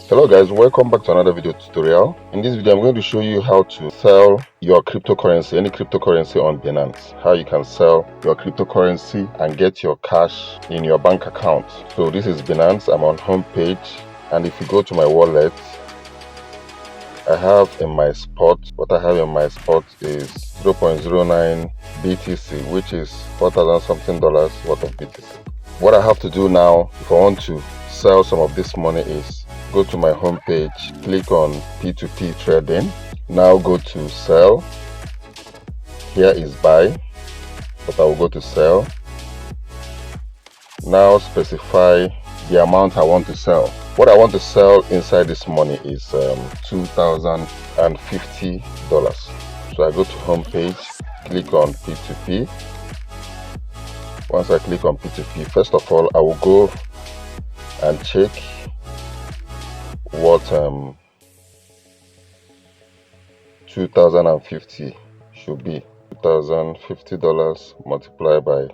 Hello guys, welcome back to another video tutorial. In this video I'm going to show you how to sell your cryptocurrency, any cryptocurrency on Binance. How you can sell your cryptocurrency and get your cash in your bank account. So this is Binance. I'm on home page, and if you go to my wallet, I have in my spot, what I have in my spot is 0.09 BTC, which is 4,000 something dollars worth of BTC. What I have to do now if I want to sell some of this money is go to my home page, click on P2P trading. Now go to sell. Here is buy, but I will go to sell. Now specify the amount I want to sell. What I want to sell inside this money is $2,050. So I go to home page, click on P2P. Once I click on P2P, first of all I will go and check what $2,050 should be. $2,050 multiplied by,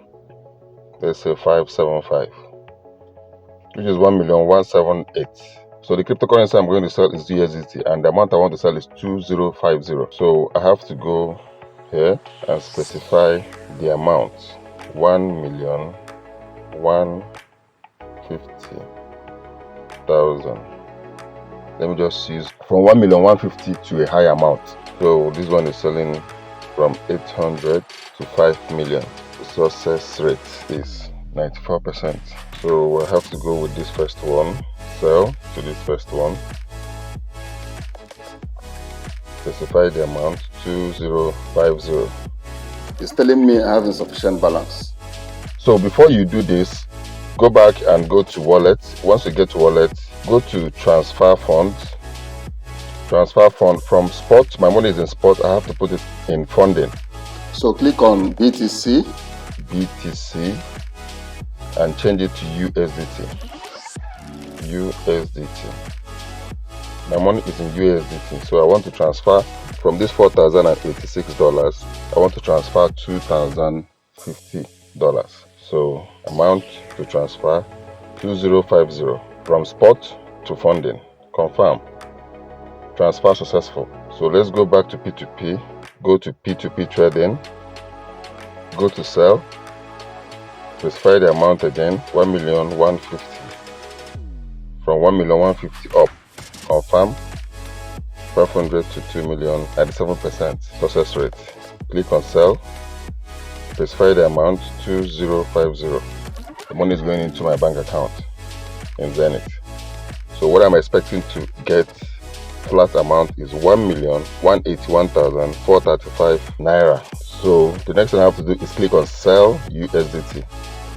let's say, 575, which is 1,178,000. So the cryptocurrency I'm going to sell is USDT, and the amount I want to sell is 2050. So I have to go here and specify the amount, 1,150,000. Let me just use from 1,150,000 to a high amount. So this one is selling from 800 to 5 million. The success rate is 94%. So I have to go with this first one, sell to this first one, specify the amount 2050. It's telling me I have insufficient balance. So before you do this, go back and go to wallet. Once you get to wallet, go to transfer fund. Transfer fund from spot. My money is in spot. I have to put it in funding. So click on BTC and change it to USDT. My money is in USDT. So I want to transfer from this $4,086. I want to transfer $2,050. So amount to transfer 2050 from spot to funding. Confirm. Transfer successful. So let's go back to P2P. Go to P2P trading. Go to sell. Specify the amount again, 1,150,000. From 1,150,000 up. Confirm. 500 to 2 million at 7% success rate. Click on sell. Specify the amount 2050. The money is going into my bank account in Zenith. So what I'm expecting to get flat amount is 1,181,435 naira. So the next thing I have to do is click on sell USDT.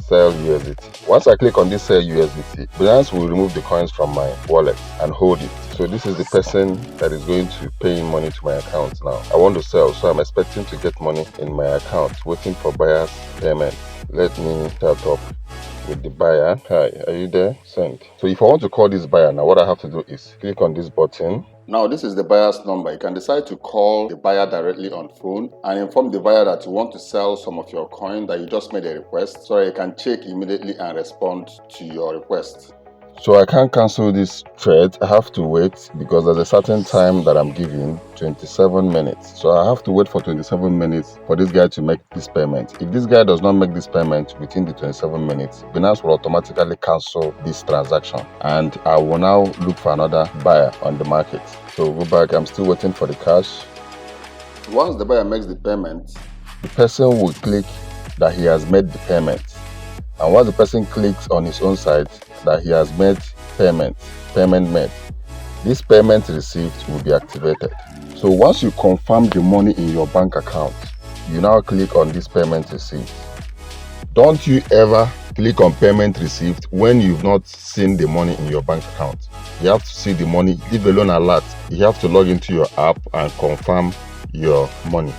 Sell USDT. Once I click on this sell USDT, Binance will remove the coins from my wallet and hold it. So this is the person that is going to pay in money to my account now. I want to sell, so I'm expecting to get money in my account, waiting for buyer's payment. Let me start up with the buyer. Hi, are you there? Send. So if I want to call this buyer now, what I have to do is click on this button. Now this is the buyer's number. You can decide to call the buyer directly on phone and inform the buyer that you want to sell some of your coin, that you just made a request, so you can check immediately and respond to your request. So I can't cancel this trade. I have to wait because there's a certain time that I'm giving, 27 minutes. So I have to wait for 27 minutes for this guy to make this payment. If this guy does not make this payment within the 27 minutes, Binance will automatically cancel this transaction, and I will now look for another buyer on the market. So go back. I'm still waiting for the cash. Once the buyer makes the payment, the person will click that he has made the payment. And once the person clicks on his own side that he has made payment made, this payment received will be activated. So once you confirm the money in your bank account, you now click on this payment received. Don't you ever click on payment received when you've not seen the money in your bank account. You have to see the money, leave alone alert. You have to log into your app and confirm your money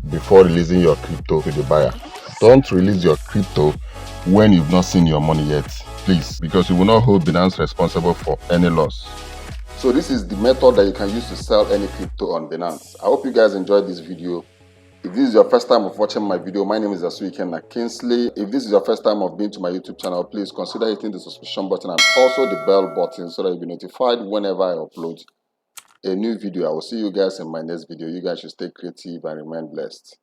before releasing your crypto to the buyer. Don't release your crypto when you've not seen your money yet, please, because you will not hold Binance responsible for any loss. So this is the method that you can use to sell any crypto on Binance. I hope you guys enjoyed this video. If this is your first time of watching my video, my name is Asuiken Kingsley. If this is your first time of being to my YouTube channel, please consider hitting the subscription button and also the bell button so that you'll be notified whenever I upload a new video. I will see you guys in my next video. You guys should stay creative and remain blessed.